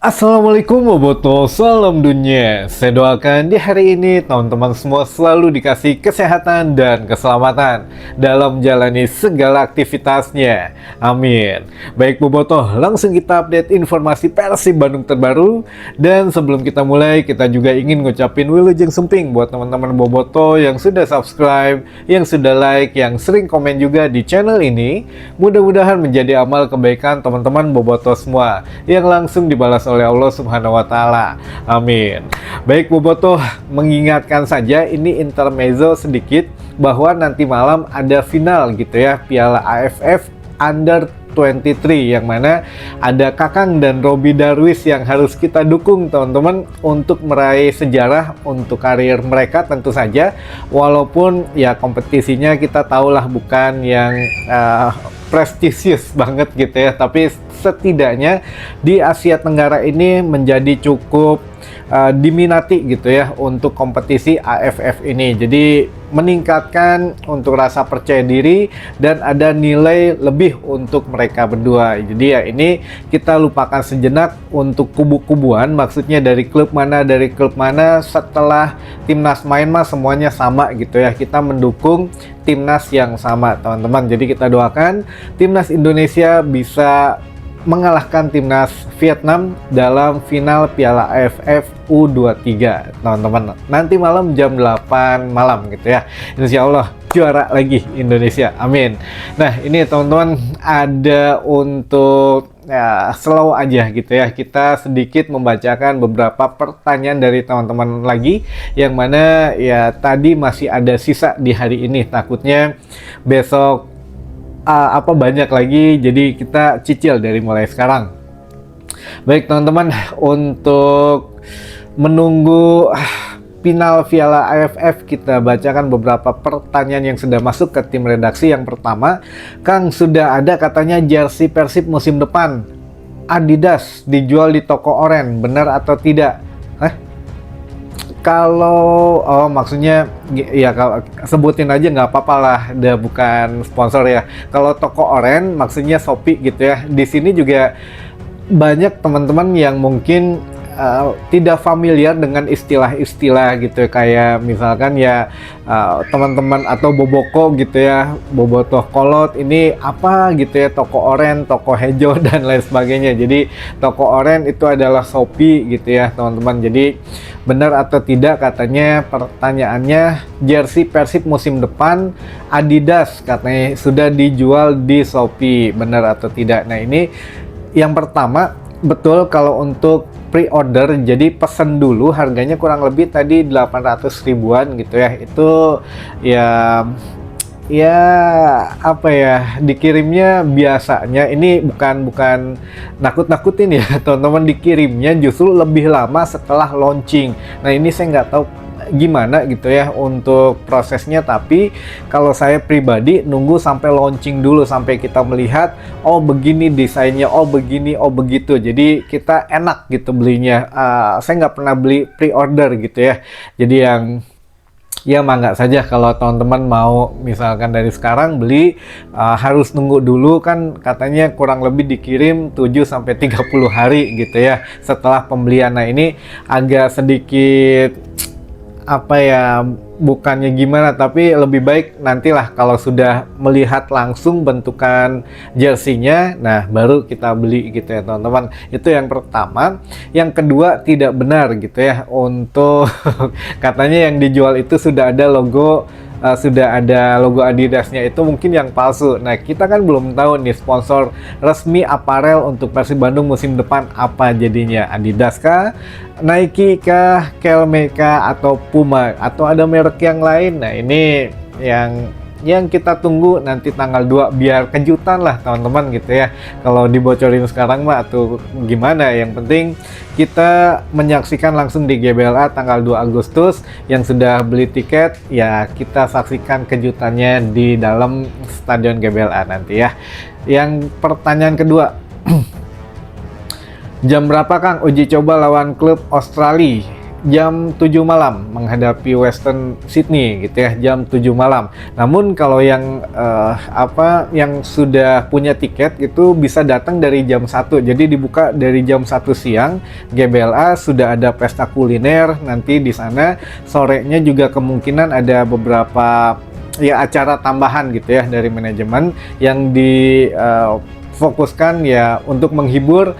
Assalamualaikum Boboto, salam dunia. Saya doakan di hari ini teman-teman semua selalu dikasih kesehatan dan keselamatan dalam menjalani segala aktivitasnya. Amin. Baik Boboto, langsung kita update informasi Persib Bandung terbaru. Dan sebelum kita mulai, kita juga ingin ngucapin wilujeng sumping buat teman-teman Boboto yang sudah subscribe, yang sudah like, yang sering komen juga di channel ini. Mudah-mudahan menjadi amal kebaikan teman-teman Boboto semua yang langsung dibalas oleh Allah Subhanahu wa Ta'ala. Amin. Baik Boboto, mengingatkan saja ini intermezzo sedikit bahwa nanti malam ada final gitu ya, Piala AFF Under 23 yang mana ada Kakang dan Robby Darwis yang harus kita dukung teman-teman untuk meraih sejarah untuk karir mereka tentu saja, walaupun ya kompetisinya kita tahulah bukan yang prestisius banget gitu ya, tapi setidaknya di Asia Tenggara ini menjadi cukup diminati gitu ya untuk kompetisi AFF ini. Jadi meningkatkan untuk rasa percaya diri dan ada nilai lebih untuk mereka berdua. Jadi ya ini kita lupakan sejenak untuk kubu-kubuan, maksudnya dari klub mana setelah timnas main mah semuanya sama gitu ya. Kita mendukung timnas yang sama teman-teman. Jadi kita doakan timnas Indonesia bisa mengalahkan timnas Vietnam dalam final Piala AFF U23 teman-teman. Nanti malam jam 8 malam gitu ya. Insya Allah juara lagi Indonesia. Amin. Nah ini teman-teman ada untuk ya slow aja gitu ya, kita sedikit membacakan beberapa pertanyaan dari teman-teman lagi yang mana ya tadi masih ada sisa di hari ini, takutnya besok banyak lagi, jadi kita cicil dari mulai sekarang. Baik teman-teman, untuk menunggu final Piala AFF kita bacakan beberapa pertanyaan yang sudah masuk ke tim redaksi. Yang pertama, Kang, sudah ada katanya jersey Persib musim depan Adidas dijual di toko Oren, benar atau tidak? Kalau maksudnya ya kalau sebutin aja nggak apa-apa lah, dia bukan sponsor ya. Kalau toko Oren maksudnya Shopee gitu ya. Di sini juga banyak teman-teman yang mungkin tidak familiar dengan istilah-istilah gitu, kayak misalkan ya teman-teman atau Boboko gitu ya, Bobotoh Kolot ini apa gitu ya, toko Oren, toko Hejo dan lain sebagainya. Jadi toko Oren itu adalah Shopee gitu ya teman-teman. Jadi benar atau tidak katanya pertanyaannya, jersey Persib musim depan Adidas katanya sudah dijual di Shopee, benar atau tidak? Nah ini yang pertama, betul kalau untuk pre-order, jadi pesen dulu, harganya kurang lebih tadi 800 ribuan gitu ya. Itu ya apa ya, dikirimnya biasanya ini bukan nakut-nakutin ya teman-teman, dikirimnya justru lebih lama setelah launching. Nah ini saya nggak tahu gimana gitu ya untuk prosesnya, tapi kalau saya pribadi nunggu sampai launching dulu, sampai kita melihat oh begini desainnya, oh begini, oh begitu, jadi kita enak gitu belinya. Saya nggak pernah beli pre-order gitu ya, jadi yang ya mangga saja kalau teman-teman mau misalkan dari sekarang beli, harus nunggu dulu kan katanya kurang lebih dikirim 7-30 hari gitu ya setelah pembelian. Nah ini agak sedikit apa ya, bukannya gimana, tapi lebih baik nantilah kalau sudah melihat langsung bentukan jersinya, nah baru kita beli gitu ya teman-teman. Itu yang pertama. Yang kedua, tidak benar gitu ya untuk katanya yang dijual itu sudah ada logo Adidasnya, itu mungkin yang palsu. Nah kita kan belum tahu nih sponsor resmi aparel untuk Persib Bandung musim depan apa jadinya, Adidas kah, Nike kah, Kelme kah, atau Puma, atau ada merek yang lain. Nah ini yang kita tunggu nanti tanggal 2, biar kejutan lah teman-teman gitu ya. Kalau dibocorin sekarang mah atau gimana, yang penting kita menyaksikan langsung di GBLA tanggal 2 Agustus. Yang sudah beli tiket ya kita saksikan kejutannya di dalam stadion GBLA nanti ya. Yang pertanyaan kedua, jam berapa Kang uji coba lawan klub Australia? jam 7 malam menghadapi Western Sydney gitu ya, jam 7 malam. Namun kalau yang yang sudah punya tiket itu bisa datang dari jam 1. Jadi dibuka dari jam 1 siang. GBLA sudah ada pesta kuliner nanti di sana. Sorenya juga kemungkinan ada beberapa ya acara tambahan gitu ya dari manajemen yang difokuskan ya untuk menghibur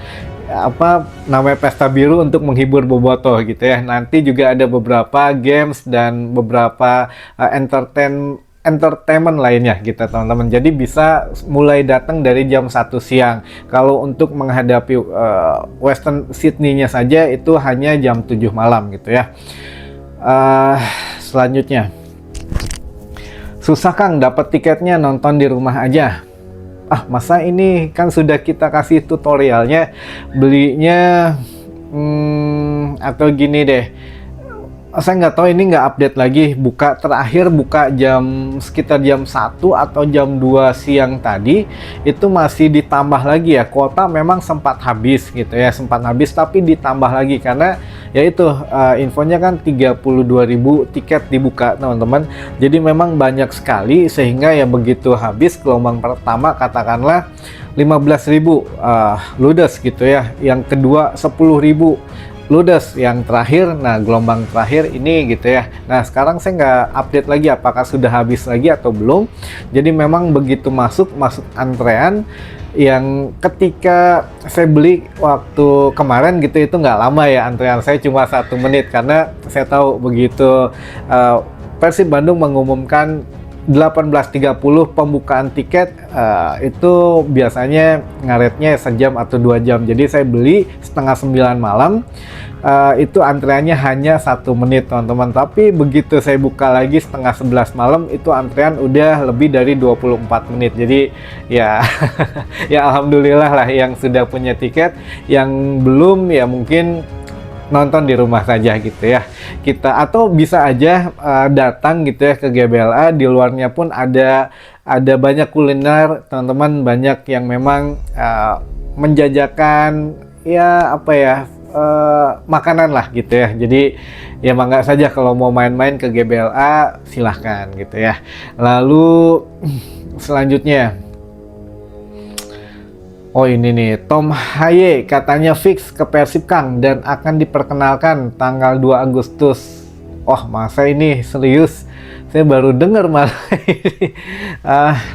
namanya pesta biru, untuk menghibur bobotoh gitu ya. Nanti juga ada beberapa games dan beberapa entertainment lainnya gitu teman-teman. Jadi bisa mulai datang dari jam 1 siang. Kalau untuk menghadapi Western Sydney-nya saja itu hanya jam 7 malam gitu ya. Selanjutnya, susah Kang dapat tiketnya, nonton di rumah aja. Masa ini kan sudah kita kasih tutorialnya, belinya atau gini deh, saya nggak tahu ini nggak update lagi, terakhir buka sekitar jam 1 atau jam 2 siang tadi, itu masih ditambah lagi ya, kuota memang sempat habis gitu ya, tapi ditambah lagi karena yaitu infonya kan 32.000 tiket dibuka teman-teman. Jadi memang banyak sekali sehingga ya begitu habis gelombang pertama katakanlah 15.000 ludes gitu ya, yang kedua 10.000 ludes, yang terakhir, nah gelombang terakhir ini gitu ya. Nah sekarang saya nggak update lagi apakah sudah habis lagi atau belum. Jadi memang begitu masuk antrean, yang ketika saya beli waktu kemarin gitu itu nggak lama ya, antrean saya cuma 1 menit karena saya tahu begitu Persib Bandung mengumumkan 18.30 pembukaan tiket, itu biasanya ngaretnya sejam atau 2 jam. Jadi saya beli setengah 9 malam, itu antreannya hanya 1 menit teman-teman. Tapi begitu saya buka lagi setengah 11 malam, itu antrean udah lebih dari 24 menit. Jadi ya ya alhamdulillah lah yang sudah punya tiket. Yang belum ya mungkin nonton di rumah saja gitu ya kita, atau bisa aja datang gitu ya ke GBLA. Di luarnya pun ada banyak kuliner teman-teman, banyak yang memang menjajakan ya makanan lah gitu ya. Jadi ya mangga saja kalau mau main-main ke GBLA silahkan gitu ya. Lalu selanjutnya, ini nih, Tom Haye katanya fix ke Persib Kang dan akan diperkenalkan tanggal 2 Agustus. Masa ini serius? Saya baru dengar malah ini.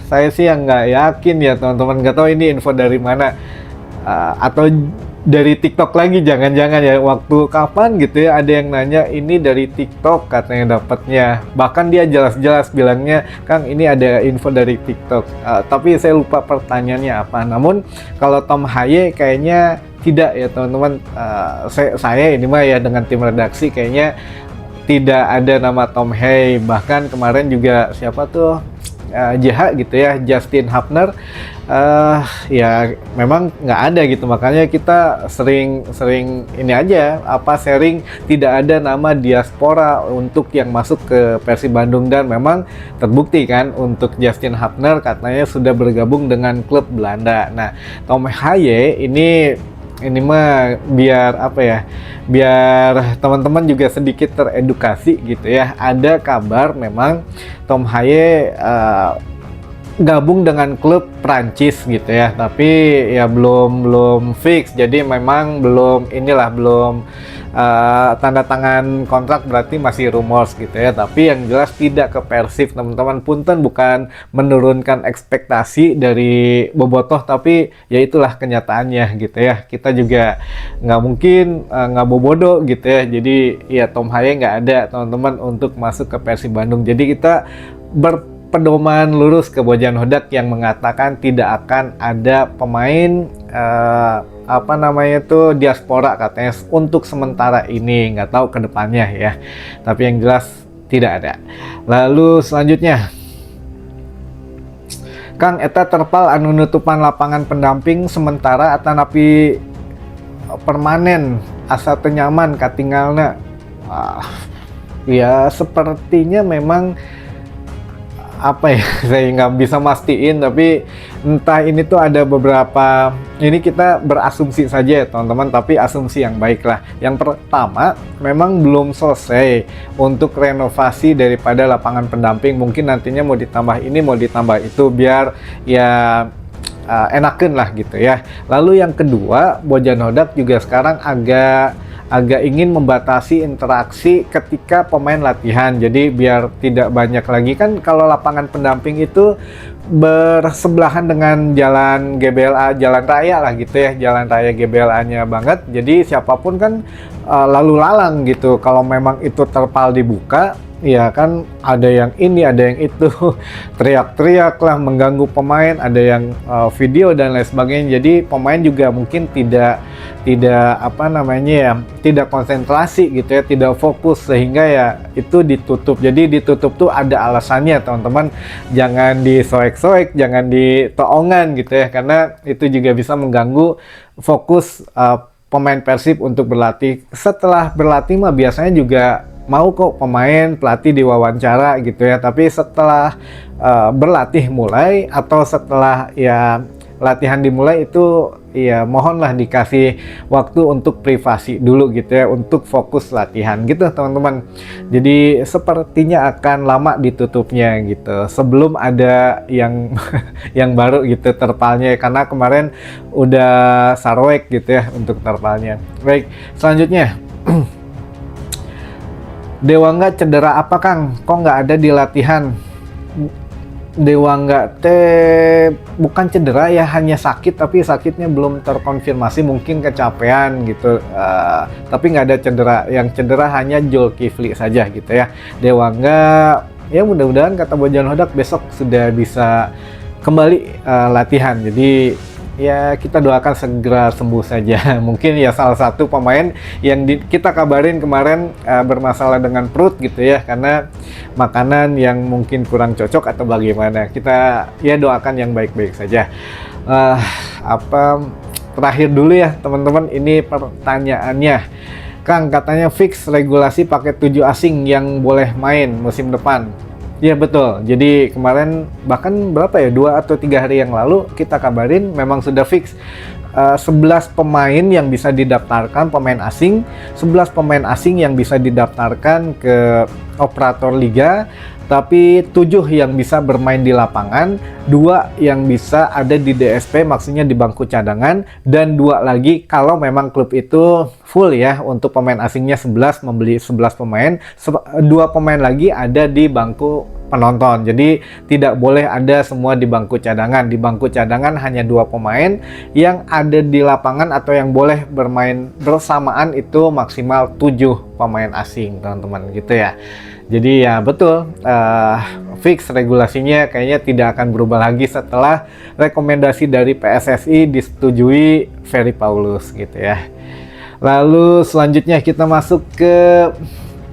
Saya sih yang nggak yakin ya teman-teman, nggak tahu ini info dari mana. Atau dari TikTok lagi, jangan-jangan ya, waktu kapan gitu ya ada yang nanya ini dari TikTok katanya dapatnya, bahkan dia jelas-jelas bilangnya Kang ini ada info dari TikTok, tapi saya lupa pertanyaannya apa. Namun kalau Tom Haye kayaknya tidak ya teman-teman, saya ini mah ya dengan tim redaksi kayaknya tidak ada nama Tom Haye. Bahkan kemarin juga siapa tuh JH gitu ya, Justin Hubner, ya memang nggak ada gitu. Makanya kita sering ini aja sharing tidak ada nama diaspora untuk yang masuk ke Persib Bandung, dan memang terbukti kan untuk Justin Hubner katanya sudah bergabung dengan klub Belanda. Nah Tom Haye ini mah biar biar teman-teman juga sedikit teredukasi gitu ya. Ada kabar memang Tom Haye gabung dengan klub Prancis gitu ya, tapi ya belum fix. Jadi memang belum tanda tangan kontrak, berarti masih rumors gitu ya. Tapi yang jelas tidak ke Persib teman-teman. Punten bukan menurunkan ekspektasi dari bobotoh, tapi ya itulah kenyataannya gitu ya. Kita juga nggak mungkin nggak bobodo gitu ya. Jadi ya Tom Haye nggak ada teman-teman untuk masuk ke Persib Bandung. Jadi kita berpedoman lurus ke Bojan Hodak yang mengatakan tidak akan ada pemain diaspora katanya untuk sementara ini, nggak tahu ke depannya ya, tapi yang jelas tidak ada. Lalu selanjutnya, Kang eta terpal anu nutupan lapangan pendamping sementara atau napi permanen asa tenyaman katinggalna. Ya sepertinya memang apa ya, saya nggak bisa mastiin, tapi entah ini tuh ada beberapa, ini kita berasumsi saja ya teman-teman, tapi asumsi yang baik lah. Yang pertama, memang belum selesai untuk renovasi daripada lapangan pendamping, mungkin nantinya mau ditambah ini, mau ditambah itu, biar ya enakan lah gitu ya. Lalu yang kedua, Bojan Hodak juga sekarang agak ingin membatasi interaksi ketika pemain latihan. Jadi biar tidak banyak lagi, kan kalau lapangan pendamping itu bersebelahan dengan jalan GBLA, jalan raya lah gitu ya, jalan raya GBLA-nya banget. Jadi siapapun kan lalu lalang gitu. Kalau memang itu terpal dibuka, ya kan ada yang ini, ada yang itu, teriak-teriak lah, mengganggu pemain, ada yang video dan lain sebagainya. Jadi pemain juga mungkin tidak apa namanya ya, tidak konsentrasi gitu ya, tidak fokus, sehingga ya itu ditutup. Jadi ditutup tuh ada alasannya teman-teman, jangan disoek-soek, jangan ditoongan gitu ya, karena itu juga bisa mengganggu fokus pemain Persib untuk berlatih. Setelah berlatih mah biasanya juga mau kok pemain, pelatih diwawancara gitu ya, tapi setelah berlatih mulai atau setelah ya latihan dimulai itu ya mohonlah dikasih waktu untuk privasi dulu gitu ya, untuk fokus latihan gitu teman-teman. Jadi sepertinya akan lama ditutupnya gitu, sebelum ada yang yang baru gitu terpalnya, karena kemarin udah sarwek gitu ya untuk terpalnya. Baik, selanjutnya Dewangga cedera apa Kang? Kok nggak ada di latihan? Dewangga bukan cedera ya, hanya sakit, tapi sakitnya belum terkonfirmasi, mungkin kecapean gitu. Tapi nggak ada cedera, yang cedera hanya Zulkifli saja gitu ya. Dewangga ya mudah-mudahan kata Bojan Hodak besok sudah bisa kembali latihan. Jadi ya kita doakan segera sembuh saja. Mungkin ya salah satu pemain yang kita kabarin kemarin bermasalah dengan perut gitu ya, karena makanan yang mungkin kurang cocok atau bagaimana. Kita ya doakan yang baik-baik saja. Terakhir dulu ya teman-teman, ini pertanyaannya. Kang, katanya fix regulasi paket 7 asing yang boleh main musim depan. Iya betul, jadi kemarin bahkan berapa ya, 2 atau 3 hari yang lalu kita kabarin memang sudah fix 11 pemain yang bisa didaftarkan, pemain asing, 11 pemain asing yang bisa didaftarkan ke operator liga, tapi 7 yang bisa bermain di lapangan, 2 yang bisa ada di DSP, maksudnya di bangku cadangan, dan 2 lagi kalau memang klub itu full ya, untuk pemain asingnya 11, membeli 11 pemain, 2 pemain lagi ada di bangku penonton. Jadi tidak boleh ada semua di bangku cadangan. Di bangku cadangan hanya 2 pemain, yang ada di lapangan atau yang boleh bermain bersamaan itu maksimal 7 pemain asing teman-teman gitu ya. Jadi ya betul, fix regulasinya kayaknya tidak akan berubah lagi setelah rekomendasi dari PSSI disetujui Ferry Paulus gitu ya. Lalu selanjutnya kita masuk ke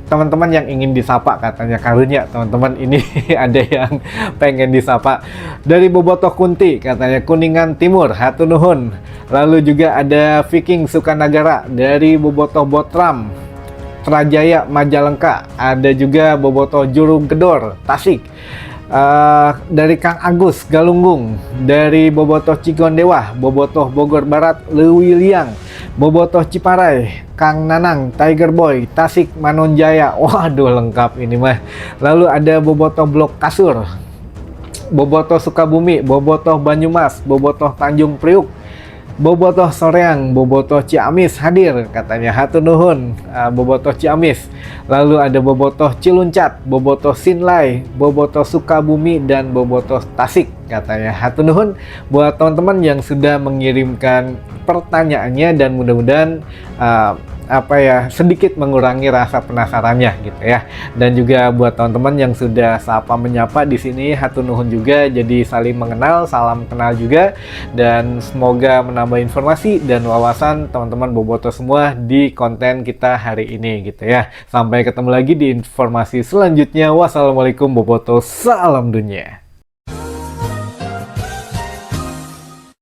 teman-teman yang ingin disapa, katanya karunya teman-teman ini ada yang pengen disapa. Dari Bobotoh Kunti katanya Kuningan Timur, hatur nuhun. Lalu juga ada Viking Sukanagara dari Bobotoh Botram Trajaya Majalengka, ada juga Bobotoh Jurung Gedor Tasik. Dari Kang Agus Galunggung, dari Bobotoh Cigondewa, Bobotoh Bogor Barat Lewiliang, Bobotoh Ciparai, Kang Nanang, Tiger Boy, Tasik Manonjaya. Waduh lengkap ini mah. Lalu ada Bobotoh Blok Kasur, Bobotoh Sukabumi, Bobotoh Banyumas, Bobotoh Tanjung Priuk, Bobotoh Soreang, Bobotoh Ciamis hadir katanya, hatur nuhun Bobotoh Ciamis. Lalu ada Bobotoh Ciluncat, Bobotoh Sinlai, Bobotoh Sukabumi, dan Bobotoh Tasik katanya, hatur nuhun buat teman-teman yang sudah mengirimkan pertanyaannya, dan mudah-mudahan sedikit mengurangi rasa penasarannya gitu ya. Dan juga buat teman-teman yang sudah sapa menyapa di sini, hatur nuhun juga, jadi saling mengenal, salam kenal juga, dan semoga menambah informasi dan wawasan teman-teman Bobotoh semua di konten kita hari ini gitu ya. Sampai ketemu lagi di informasi selanjutnya. Wassalamualaikum Bobotoh, salam dunia.